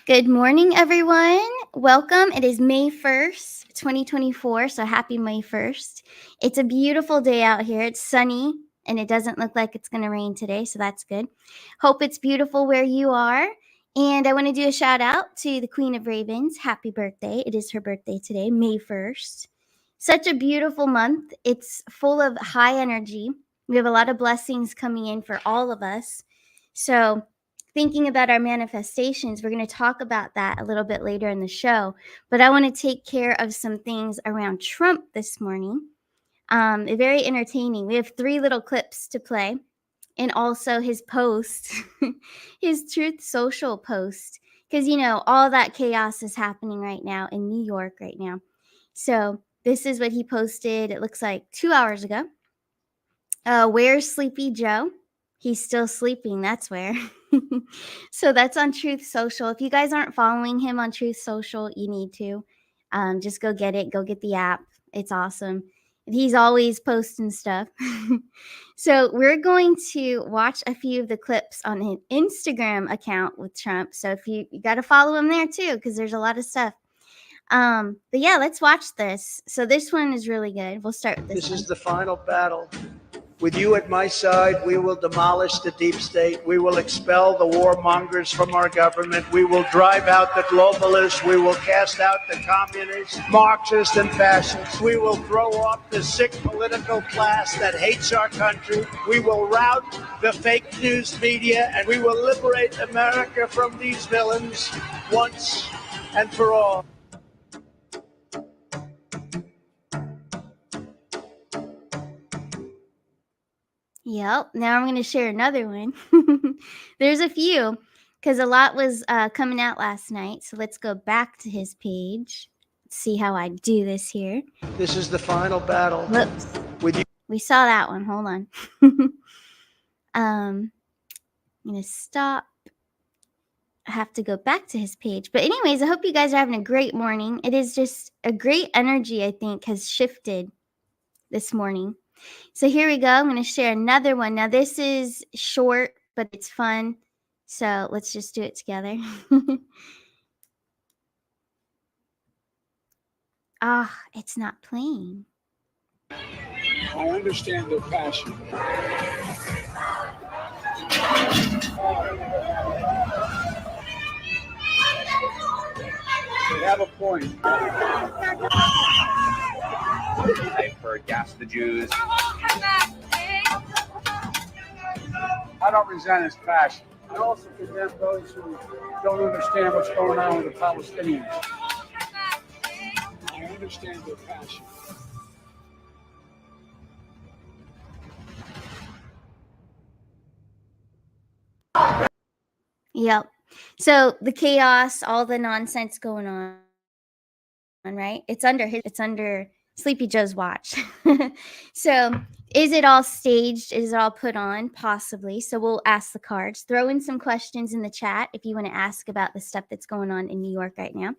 Good morning, everyone. Welcome. It is May 1st, 2024. So happy May 1st. It's a beautiful day out here. It's sunny and it doesn't look like it's going to rain today. So that's good. Hope it's beautiful where you are. And I want to do a shout out to the Queen of Ravens. Happy birthday. It is her birthday today, May 1st. Such a beautiful month. It's full of high energy. We have a lot of blessings coming in for all of us. So, thinking about our manifestations, we're going to talk about that a little bit later in the show. But I want to take care of some things around Trump this morning. Very entertaining. We have 3 little clips to play, and also his post, his Truth Social post, because all that chaos is happening right now in New York right now. So this is what he posted. It looks like 2 hours ago. Where's Sleepy Joe? He's still sleeping, that's where. So that's on Truth Social. If you guys aren't following him on Truth Social, you need to. Just go get it. Go get the app. It's awesome. He's always posting stuff. So we're going to watch a few of the clips on his Instagram account with Trump. So if you got to follow him there too, because there's a lot of stuff. But yeah, let's watch this. So this one is really good. We'll start with this one. This is the final battle. With you at my side, we will demolish the deep state. We will expel the warmongers from our government. We will drive out the globalists. We will cast out the communists, Marxists, and fascists. We will throw off the sick political class that hates our country. We will rout the fake news media, and we will liberate America from these villains once and for all. Yep. Now I'm going to share another one. There's a few because a lot was coming out last night. So let's go back to his page. Let's see how I do this here. This is the final battle. Whoops. With you. We saw that one. Hold on. I'm going to stop. I have to go back to his page. But anyways, I hope you guys are having a great morning. It is just a great energy, I think, has shifted this morning. So here we go. I'm going to share another one. Now this is short, but it's fun. So let's just do it together. It's not playing. I understand their passion. They have a point. I've heard gas the Jews. I don't resent his passion. I also condemn those who don't understand what's going on with the Palestinians. I understand their passion. Yep. So the chaos, all the nonsense going on, right? It's under Sleepy Joe's watch. So is it all staged? Is it all put on? Possibly. So we'll ask the cards. Throw in some questions in the chat if you want to ask about the stuff that's going on in New York right now.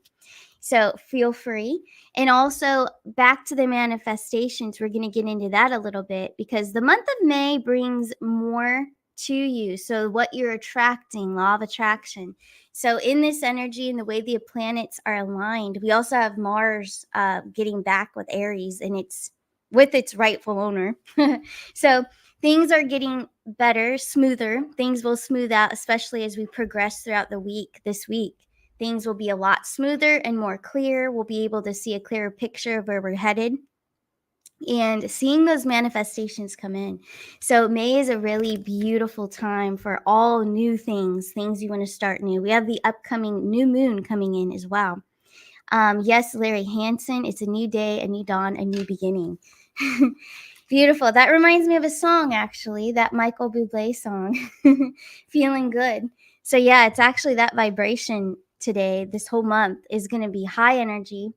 So feel free. And also back to the manifestations, we're going to get into that a little bit because the month of May brings more to you. So what you're attracting, law of attraction. So in this energy and the way the planets are aligned, we also have Mars getting back with Aries, and it's with its rightful owner. So things are getting better, smoother. Things will smooth out, especially as we progress throughout the week. This week, things will be a lot smoother and more clear. We'll be able to see a clearer picture of where we're headed and seeing those manifestations come in. So May is a really beautiful time for all new things you want to start new. We have the upcoming new moon coming in as well. Yes, Larry Hansen, it's a new day, a new dawn, a new beginning. Beautiful. That reminds me of a song, actually, that Michael Bublé song, Feeling Good. So yeah, it's actually that vibration today. This whole month is going to be high energy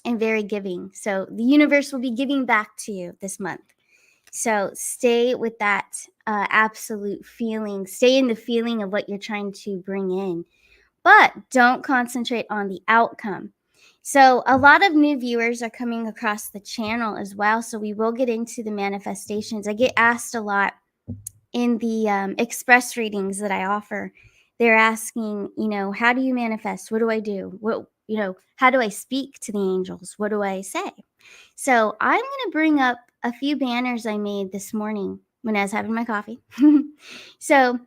and very giving. So the universe will be giving back to you this month. So stay with that absolute feeling. Stay in the feeling of what you're trying to bring in. But don't concentrate on the outcome. So a lot of new viewers are coming across the channel as well. So we will get into the manifestations. I get asked a lot in the express readings that I offer They're asking, how do you manifest? What do I do? How do I speak to the angels? What do I say? So I'm going to bring up a few banners I made this morning when I was having my coffee. So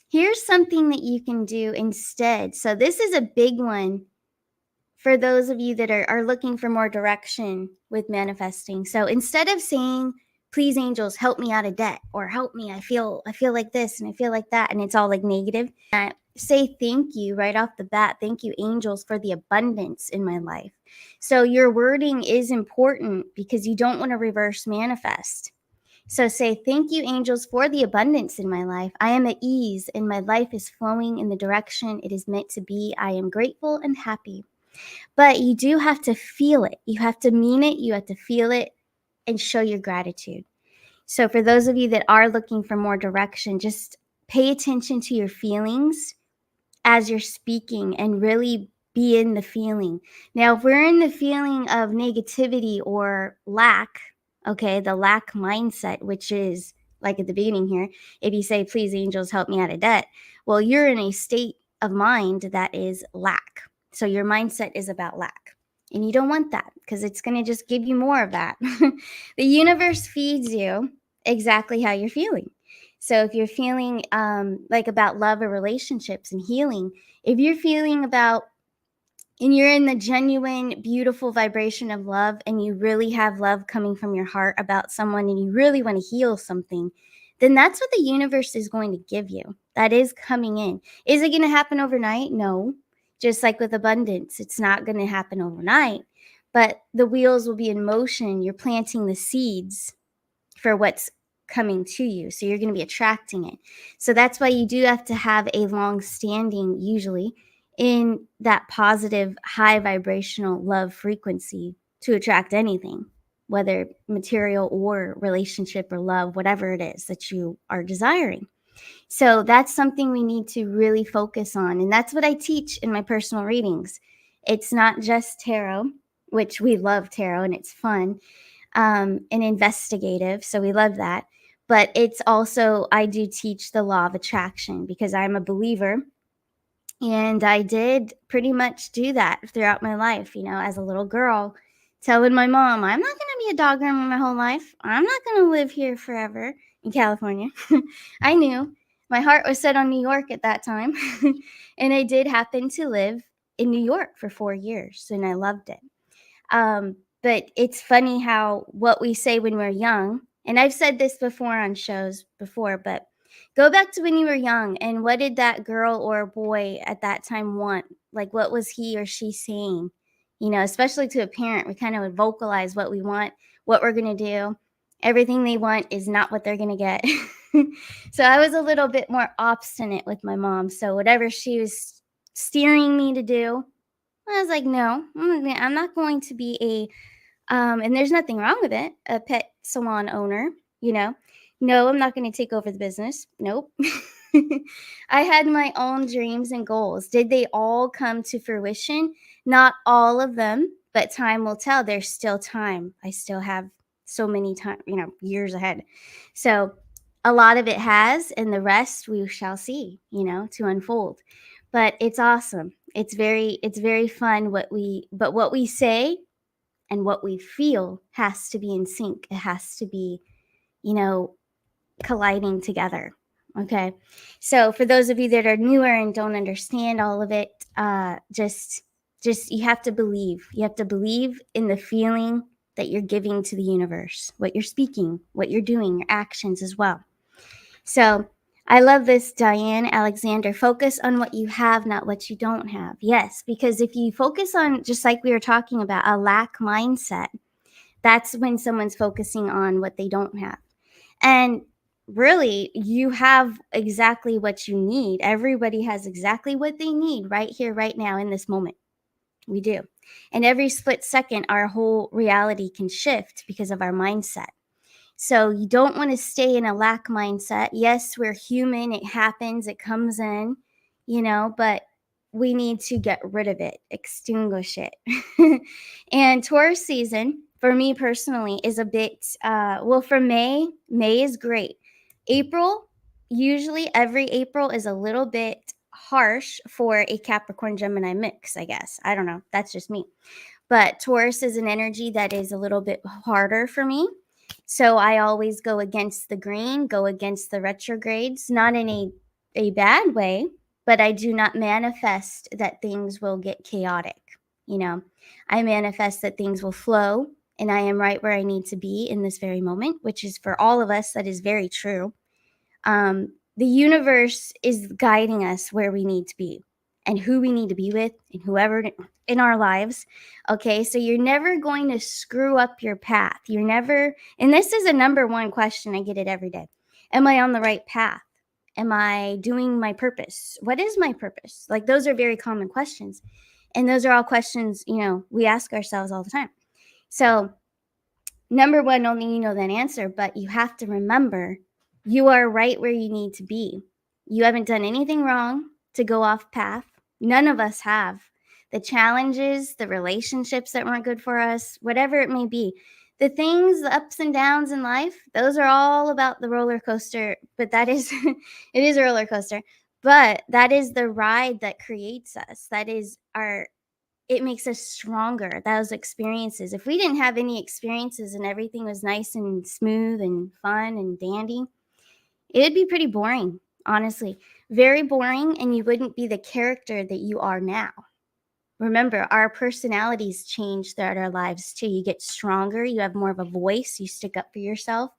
here's something that you can do instead. So this is a big one for those of you that are looking for more direction with manifesting. So instead of saying, please angels, help me out of debt, or help me, I feel like this and I feel like that, and it's all like negative, say thank you right off the bat. Thank you, angels, for the abundance in my life. So your wording is important because you don't want to reverse manifest. So say, thank you, angels, for the abundance in my life. I am at ease and my life is flowing in the direction it is meant to be. I am grateful and happy. But you do have to feel it. You have to mean it. You have to feel it and show your gratitude. So for those of you that are looking for more direction, just pay attention to your feelings as you're speaking and really be in the feeling. Now, if we're in the feeling of negativity or lack, okay, the lack mindset, which is like at the beginning here, if you say, please, angels, help me out of debt, well, you're in a state of mind that is lack. So your mindset is about lack. And you don't want that because it's going to just give you more of that. The universe feeds you exactly how you're feeling. So if you're feeling like about love or relationships and healing, if you're feeling about and you're in the genuine, beautiful vibration of love and you really have love coming from your heart about someone and you really want to heal something, then that's what the universe is going to give you. That is coming in. Is it going to happen overnight? No. Just like with abundance, it's not going to happen overnight, but the wheels will be in motion. You're planting the seeds for what's coming to you. So you're going to be attracting it. So that's why you do have to have a long standing, usually, in that positive, high vibrational love frequency to attract anything, whether material or relationship or love, whatever it is that you are desiring. So that's something we need to really focus on. And that's what I teach in my personal readings. It's not just tarot, which we love tarot and it's fun and investigative. So we love that. But it's also, I do teach the law of attraction because I'm a believer. And I did pretty much do that throughout my life, as a little girl, telling my mom, I'm not going to be a dog grandma my whole life. I'm not going to live here forever in California. I knew my heart was set on New York at that time. And I did happen to live in New York for 4 years and I loved it. But it's funny how what we say when we're young, and I've said this before on shows before, but go back to when you were young and what did that girl or boy at that time want? Like, what was he or she saying? Especially to a parent, we kind of would vocalize what we want, what we're going to do. Everything they want is not what they're going to get. So I was a little bit more obstinate with my mom. So whatever she was steering me to do, I was like, no, I'm not going to be and there's nothing wrong with it, a pet salon owner, No, I'm not going to take over the business. Nope. I had my own dreams and goals. Did they all come to fruition? Not all of them, but time will tell. There's still time. I still have so many years ahead. So a lot of it has, and the rest we shall see, to unfold. But it's awesome. It's very fun what we say and what we feel has to be in sync. It has to be, colliding together. Okay. So for those of you that are newer and don't understand all of it, just you have to believe. You have to believe in the feeling that you're giving to the universe, what you're speaking, what you're doing, your actions as well. So I love this, Diane Alexander. Focus on what you have, not what you don't have. Yes, because if you focus on, just like we were talking about, a lack mindset, that's when someone's focusing on what they don't have. And really, you have exactly what you need. Everybody has exactly what they need right here, right now, in this moment. We do. And every split second, our whole reality can shift because of our mindset. So you don't want to stay in a lack mindset. Yes, we're human. It happens. It comes in, but we need to get rid of it, extinguish it. And Taurus season, for me personally, is a bit, for May is great. April, usually every April is a little bit harsh for a Capricorn Gemini mix, I guess. I don't know. That's just me. But Taurus is an energy that is a little bit harder for me. So I always go against the grain, go against the retrogrades, not in a bad way, but I do not manifest that things will get chaotic. You know, I manifest that things will flow and I am right where I need to be in this very moment, which is for all of us, that is very true. The universe is guiding us where we need to be and who we need to be with and whoever in our lives. Okay, so you're never going to screw up your path. You're never, and this is a number one question. I get it every day. Am I on the right path? Am I doing my purpose? What is my purpose? Like, those are very common questions. And those are all questions, you know, we ask ourselves all the time. So, number one, only you know that answer, but you have to remember you are right where you need to be. You haven't done anything wrong to go off path. None of us have. The challenges, the relationships that weren't good for us, whatever it may be, the things, the ups and downs in life, those are all about the roller coaster. But that is, it is a roller coaster. But that is the ride that creates us. That is it makes us stronger, those experiences. If we didn't have any experiences and everything was nice and smooth and fun and dandy, it'd be pretty boring, honestly. Very boring, and you wouldn't be the character that you are now. Remember, our personalities change throughout our lives too. You get stronger, you have more of a voice, you stick up for yourself.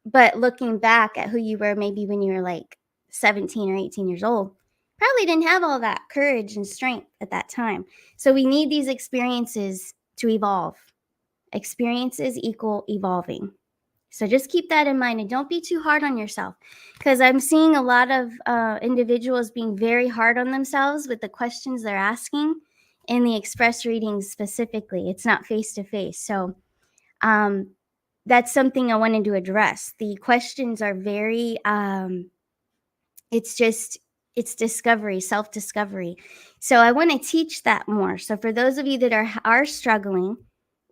But looking back at who you were maybe when you were like 17 or 18 years old, probably didn't have all that courage and strength at that time. So we need these experiences to evolve. Experiences equal evolving. So just keep that in mind and don't be too hard on yourself, because I'm seeing a lot of individuals being very hard on themselves with the questions they're asking in the express readings specifically. It's not face-to-face. So that's something I wanted to address. The questions are very, it's discovery, self-discovery. So I want to teach that more. So for those of you that are struggling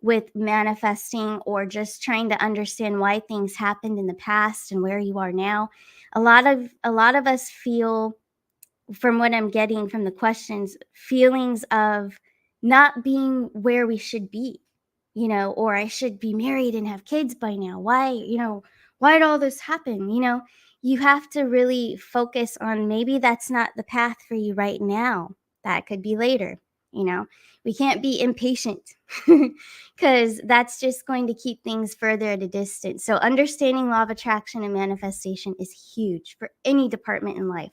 with manifesting or just trying to understand why things happened in the past and where you are now, a lot of us feel, from what I'm getting from the questions, feelings of not being where we should be, you know, or I should be married and have kids by now. Why did all this happen? You know, you have to really focus on maybe that's not the path for you right now. That could be later, you know. We can't be impatient because that's just going to keep things further at a distance. So understanding law of attraction and manifestation is huge for any department in life.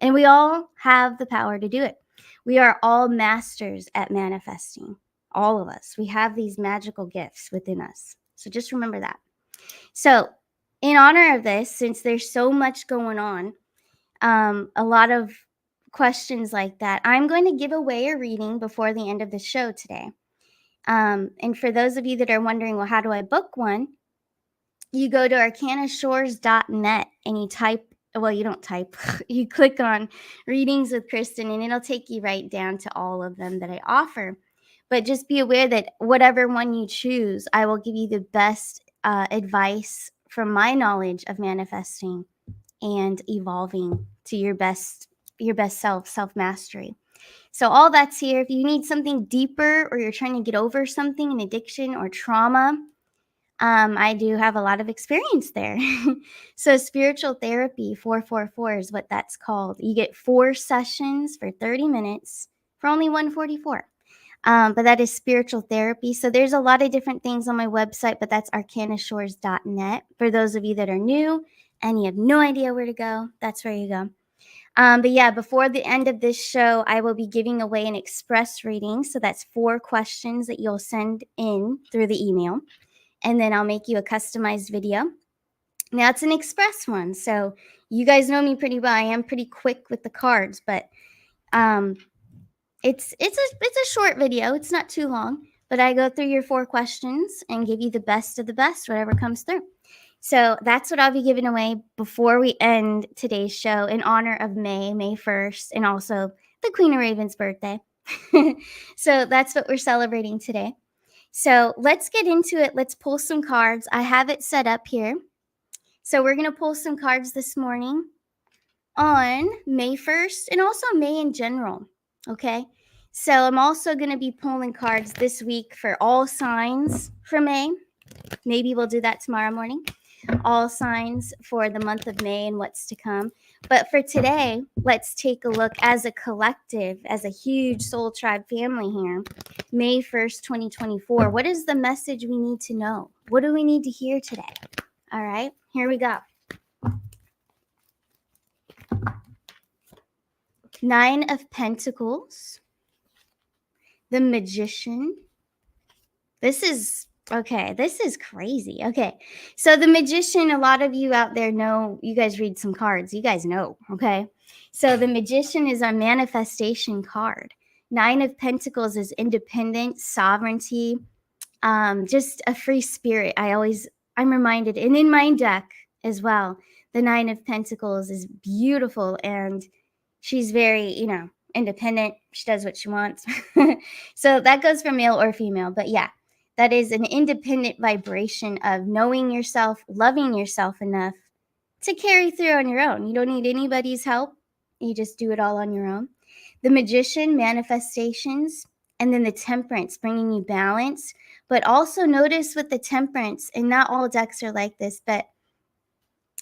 And we all have the power to do it. We are all masters at manifesting. All of us. We have these magical gifts within us. So just remember that. So in honor of this, since there's so much going on, a lot of questions like that, I'm going to give away a reading before the end of the show today. And for those of you that are wondering, well, how do I book one? You go to arcanashores.net and you type, well, you don't type, you click on readings with Kristen and it'll take you right down to all of them that I offer. But just be aware that whatever one you choose, I will give you the best advice from my knowledge of manifesting and evolving to your best self-mastery. So all that's here. If you need something deeper or you're trying to get over something, an addiction or trauma, I do have a lot of experience there. So spiritual therapy 444 is what that's called. You get 4 sessions for 30 minutes for only $144. But that is spiritual therapy. So there's a lot of different things on my website, but that's arcanashores.net. For those of you that are new and you have no idea where to go, that's where you go. But yeah, before the end of this show, I will be giving away an express reading. So that's 4 questions that you'll send in through the email. And then I'll make you a customized video. Now it's an express one. So you guys know me pretty well. I am pretty quick with the cards, but it's a short video. It's not too long, but I go through your 4 questions and give you the best of the best, whatever comes through. So that's what I'll be giving away before we end today's show in honor of May 1st, and also the Queen of Raven's birthday. So that's what we're celebrating today. So let's get into it. Let's pull some cards. I have it set up here. So we're going to pull some cards this morning. on May 1st and also May in general. Okay. So I'm also going to be pulling cards this week for all signs for May. Maybe we'll do that tomorrow morning. All signs for the month of May and what's to come. But for today, let's take a look as a collective, as a huge soul tribe family here. May 1st, 2024. What is the message we need to know? What do we need to hear today? All right, here we go. 9 of Pentacles, the Magician. This is crazy. Okay, so the Magician, a lot of you out there know, you guys read some cards, you guys know, okay? So the Magician is our manifestation card. 9 of Pentacles is independence, sovereignty, just a free spirit. I'm reminded, and in my deck as well, the 9 of Pentacles is beautiful, and she's very, independent. She does what she wants. So that goes for male or female, but yeah, that is an independent vibration of knowing yourself, loving yourself enough to carry through on your own. You don't need anybody's help. You just do it all on your own. The Magician, manifestations, and then the Temperance, bringing you balance. But also notice with the Temperance, and not all decks are like this, but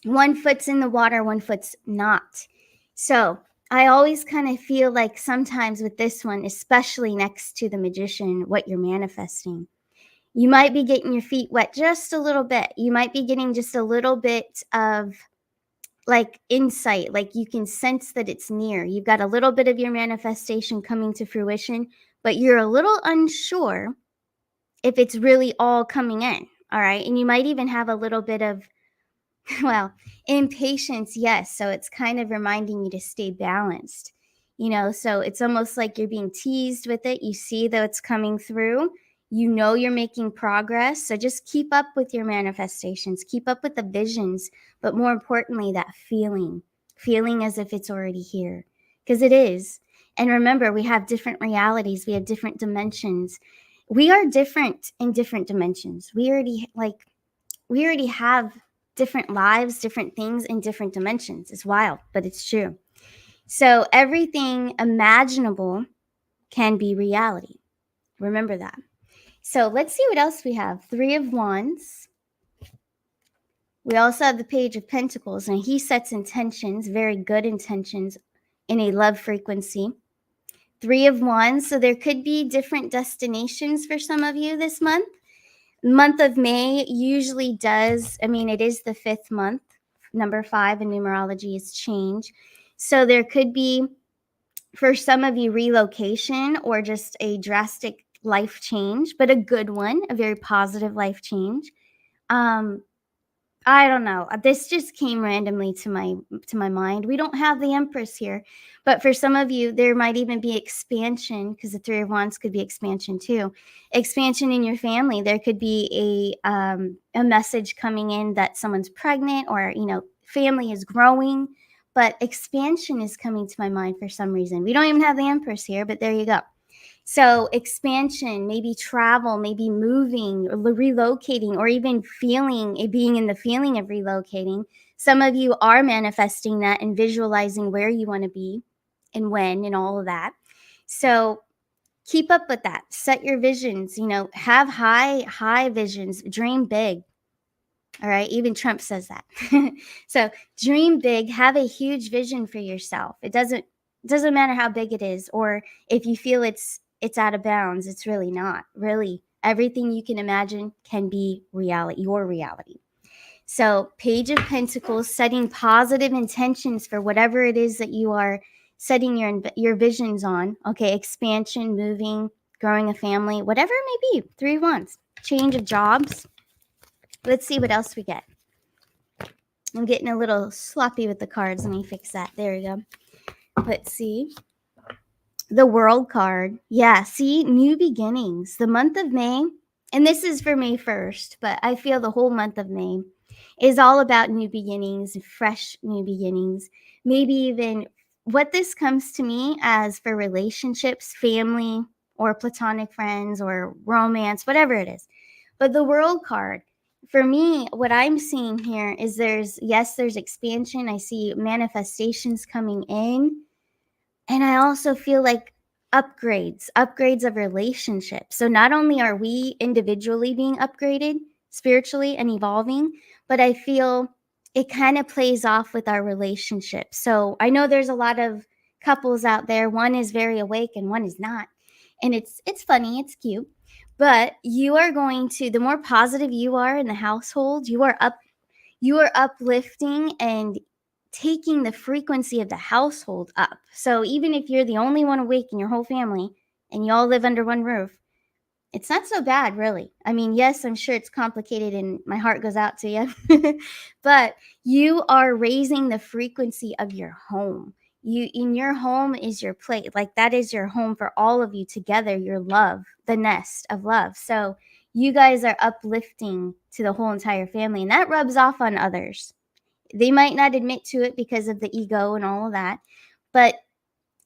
one foot's in the water, one foot's not. So I always kind of feel like sometimes with this one, especially next to the Magician, what you're manifesting, you might be getting your feet wet just a little bit. You might be getting just a little bit of like insight, like you can sense that it's near. You've got a little bit of your manifestation coming to fruition, but you're a little unsure if it's really all coming in. All right. And you might even have a little bit of, well, impatience. Yes. So it's kind of reminding you to stay balanced, so it's almost like you're being teased with it. You see that it's coming through. You're making progress. So just keep up with your manifestations, keep up with the visions, but more importantly, that feeling as if it's already here, because it is. And remember, we have different realities. We have different dimensions. We are different in different dimensions. We already have different lives, different things in different dimensions. It's wild, but it's true. So everything imaginable can be reality. Remember that. So let's see what else we have. 3 of Wands. We also have the Page of Pentacles, and he sets intentions, very good intentions, in a love frequency. 3 of Wands. So there could be different destinations for some of you this month. Month of May usually does, it is the 5th month. Number 5 in numerology is change. So there could be, for some of you, relocation or just a drastic life change, but a good one, a very positive life change. I don't know. This just came randomly to my mind. We don't have the Empress here, but for some of you, there might even be expansion, because the 3 of Wands could be expansion too. Expansion in your family. There could be a message coming in that someone's pregnant, or family is growing, but expansion is coming to my mind for some reason. We don't even have the Empress here, but there you go. So expansion, maybe travel, maybe moving, or relocating, or even being in the feeling of relocating. Some of you are manifesting that and visualizing where you want to be and when and all of that. So keep up with that. Set your visions, have high visions, dream big. All right. Even Trump says that. So dream big, have a huge vision for yourself. It doesn't matter how big it is, or if you feel it's out of bounds. It's really not. Really, everything you can imagine can be reality, your reality. So Page of Pentacles, setting positive intentions for whatever it is that you are setting your visions on. Okay, expansion, moving, growing a family, whatever it may be. 3 of Wands, change of jobs. Let's see what else we get. I'm getting a little sloppy with the cards. Let me fix that. There we go. Let's see. The World card. Yeah, see, new beginnings. The month of May, and this is for May 1st, but I feel the whole month of May is all about new beginnings, fresh new beginnings. Maybe even what this comes to me as for relationships, family, or platonic friends, or romance, whatever it is. But the World card, for me, what I'm seeing here is there's expansion. I see manifestations coming in. And I also feel like upgrades of relationships. So not only are we individually being upgraded spiritually and evolving, but I feel it kind of plays off with our relationships. So I know there's a lot of couples out there. One is very awake and one is not. And it's funny, it's cute. But you are going to, the more positive you are in the household, you are uplifting and taking the frequency of the household up. So even if you're the only one awake in your whole family and you all live under one roof, it's not so bad, really. I mean, yes, I'm sure it's complicated and my heart goes out to you, but you are raising the frequency of your home. In your home is your place. Like that is your home for all of you together, your love, the nest of love. So you guys are uplifting to the whole entire family, and that rubs off on others. They might not admit to it because of the ego and all of that, but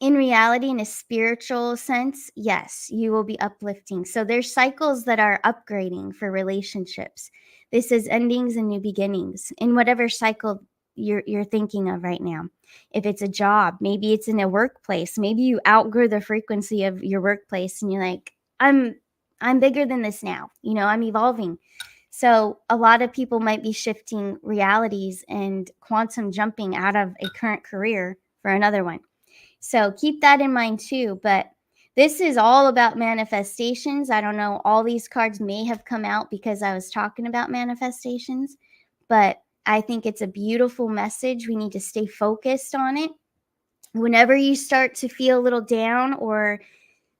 in reality, in a spiritual sense, yes, you will be uplifting. So there's cycles that are upgrading for relationships. This is endings and new beginnings in whatever cycle you're thinking of right now. If it's a job, maybe it's in a workplace. Maybe you outgrew the frequency of your workplace and you're like, I'm bigger than this now. I'm evolving. So a lot of people might be shifting realities and quantum jumping out of a current career for another one. So keep that in mind too. But this is all about manifestations. I don't know. All these cards may have come out because I was talking about manifestations, but I think it's a beautiful message. We need to stay focused on it. Whenever you start to feel a little down or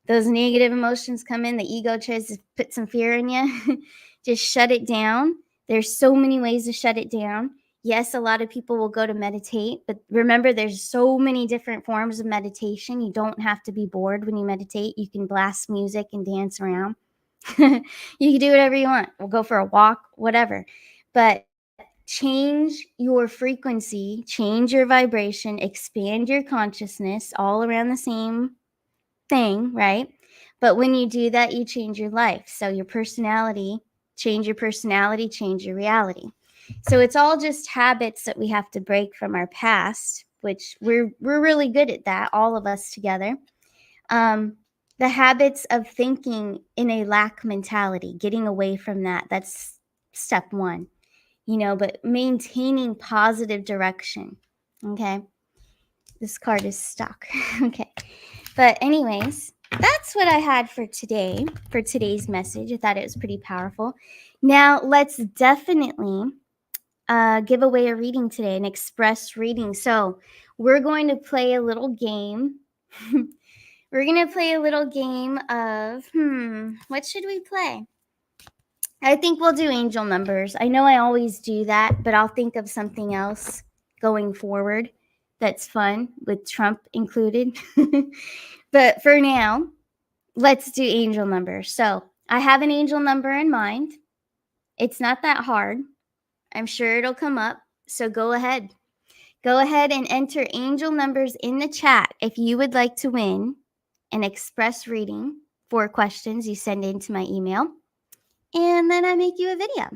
those negative emotions come in, the ego tries to put some fear in you, just shut it down. There's so many ways to shut it down. Yes, a lot of people will go to meditate, but remember there's so many different forms of meditation. You don't have to be bored when you meditate. You can blast music and dance around. You can do whatever you want. We'll go for a walk, whatever. But change your frequency, change your vibration, expand your consciousness all around the same thing, right? But when you do that, you change your life. So your personality, change your reality. So it's all just habits that we have to break from our past, which we're really good at that, all of us together. The habits of thinking in a lack mentality, getting away from that. That's step one, but maintaining positive direction. Okay. This card is stuck. Okay. But anyways, that's what I had for today, for today's message. I thought it was pretty powerful. Now, let's definitely give away a reading today, an express reading. So we're going to play a little game. We're going to play a little game of, what should we play? I think we'll do angel numbers. I know I always do that, but I'll think of something else going forward that's fun with Trump included. But for now, let's do angel numbers. So I have an angel number in mind. It's not that hard. I'm sure it'll come up. So go ahead. Go ahead and enter angel numbers in the chat if you would like to win an express reading. 4 questions you send into my email. And then I make you a video.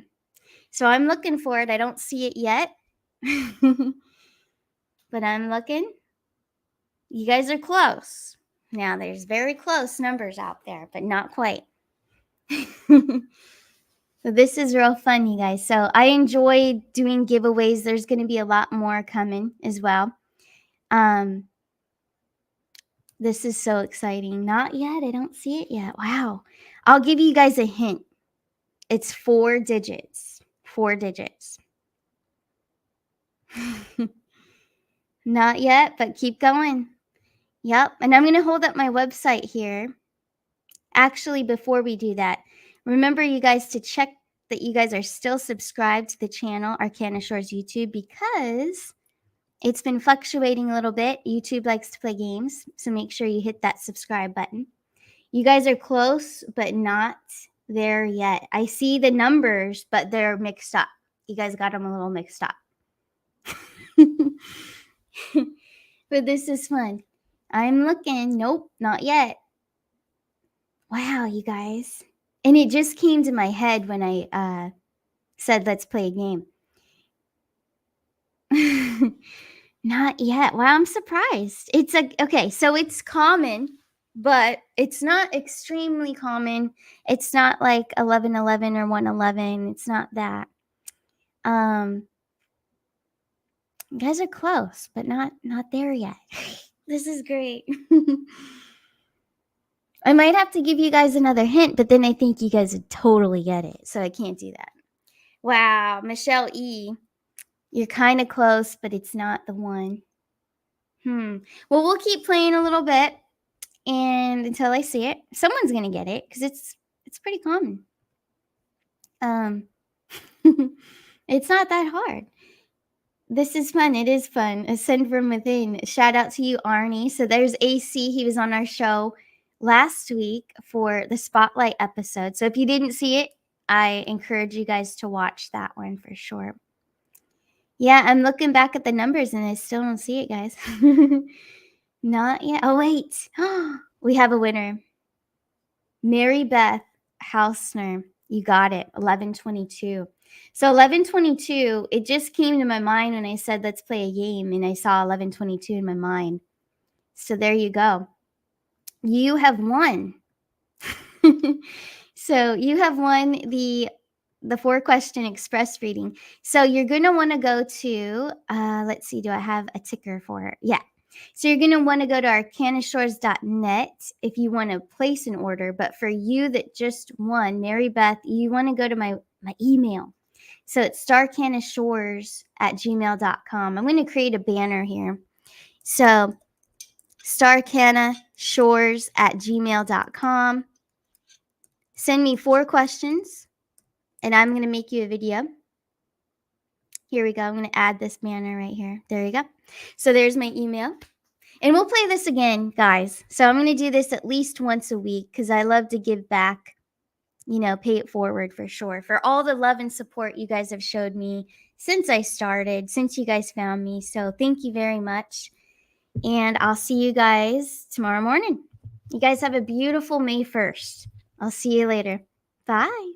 So I'm looking for it. I don't see it yet. But I'm looking. You guys are close. Now, there's very close numbers out there, but not quite. So this is real fun, you guys. So I enjoy doing giveaways. There's going to be a lot more coming as well. This is so exciting. Not yet. I don't see it yet. Wow. I'll give you guys a hint. It's 4 digits. 4 digits. Not yet, but keep going. Yep. And I'm going to hold up my website here. Actually, before we do that, remember you guys to check that you guys are still subscribed to the channel, Arcana Shores YouTube, because it's been fluctuating a little bit. YouTube likes to play games, so make sure you hit that subscribe button. You guys are close, but not there yet. I see the numbers, but they're mixed up. You guys got them a little mixed up. But this is fun. I'm looking. Nope, not yet. Wow, you guys. And it just came to my head when I said, let's play a game. Not yet. Wow, I'm surprised. It's okay, so it's common, but it's not extremely common. It's not like 1111 or 111. It's not that. You guys are close, but not there yet. This is great. I might have to give you guys another hint, but then I think you guys would totally get it, so I can't do that. Wow, Michelle E. You're kind of close, but it's not the one. Well, we'll keep playing a little bit, and until I see it, someone's gonna get it because it's pretty common. It's not that hard. This is fun. It is fun. Ascend from within. Shout out to you, Arnie. So there's AC. He was on our show last week for the Spotlight episode. So if you didn't see it, I encourage you guys to watch that one for sure. Yeah, I'm looking back at the numbers and I still don't see it, guys. Not yet. Oh, wait. We have a winner. Mary Beth Hausner. You got it. 1122. So 1122, it just came to my mind when I said, let's play a game. And I saw 1122 in my mind. So there you go. You have won. So you have won the 4-question express reading. So you're going to want to go to, let's see, do I have a ticker for it? Yeah. So you're going to want to go to arcanashores.net if you want to place an order. But for you that just won, Mary Beth, you want to go to my email. So it's starcanashores@gmail.com. I'm going to create a banner here. So starcanashores@gmail.com. Send me 4 questions, and I'm going to make you a video. Here we go. I'm going to add this banner right here. There you go. So there's my email. And we'll play this again, guys. So I'm going to do this at least once a week because I love to give back, pay it forward for sure. For all the love and support you guys have showed me since I started, since you guys found me. So thank you very much. And I'll see you guys tomorrow morning. You guys have a beautiful May 1st. I'll see you later. Bye.